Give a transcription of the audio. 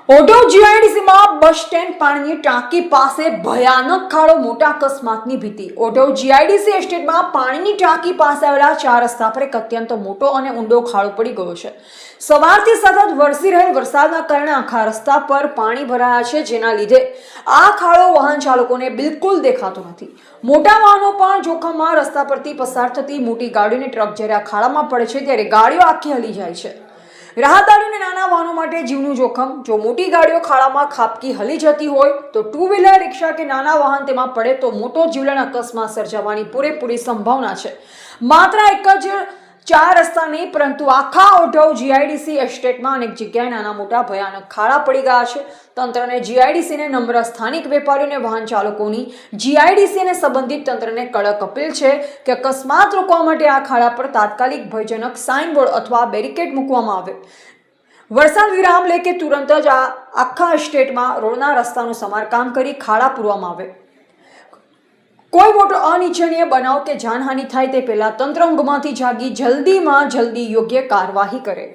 Odhav જીઆઈડીસીમાં bus stand પાણીની ટાંકી પાસે ભયાનક ખાડો, મોટા અકસ્માતની ભીતિ। ઓઢવ જીઆઈડીસી એસ્ટેટમાં પાણીની ટાંકી પાસે આવેલા 4 રસ્તા પર એક અત્યંત મોટો અને ઊંડો ખાડો પડી ગયો છે। સવારથી સતત વરસી રહેલ વરસાદના કારણે આખા રસ્તા પર પાણી ભરાયા છે, જેના લીધે આ ખાડો વાહન ચાલકોને બિલકુલ દેખાતો નથી। મોટા વાહનો પણ જોખમમાં। રસ્તા પરથી પસાર થતી મોટી ગાડીઓ અને ટ્રક જ્યારે આ ખાડામાં પડે છે ત્યારે ગાડીઓ આખી હલી જાય છે। રાહદારીઓને નાના વાહનો માટે જીવનું જોખમ। જો મોટી ગાડીઓ ખાડામાં ખાબકી હલી જતી હોય તો ટુ વ્હીલર, રિક્ષા કે નાના વાહન તેમાં પડે તો મોટો જીવલેણ અકસ્માત સર્જાવાની પૂરેપૂરી સંભાવના છે। માત્ર એક જ 4 રસ્તા નહીં, પરંતુ આખા ઓઢવ જીઆઈડીસી એસ્ટેટમાં અનેક જગ્યાએ નાના મોટા ભયાનક ખાડા પડી ગયા છે। તંત્રને, જીઆઈડીસીને નમ્ર, સ્થાનિક વેપારીઓને, વાહન ચાલકોની જીઆઈડીસી અને સંબંધિત તંત્રને કડક અપીલ છે કે અકસ્માત રોકવા માટે આ ખાડા પર તાત્કાલિક ભયજનક સાઇનબોર્ડ અથવા બેરિકેડ મૂકવામાં આવે। વરસાદ વિરામ લે કે તુરંત જ આખા એસ્ટેટમાં રોડના રસ્તાનું સમારકામ કરી ખાડા પૂરવામાં આવે। કોઈ મોટો અનિચ્છનીય બનાવ કે જાનહાનિ થાય તે પહેલા તંત્ર ઊંઘમાંથી જાગી જલ્દી યોગ્ય કાર્યવાહી કરે।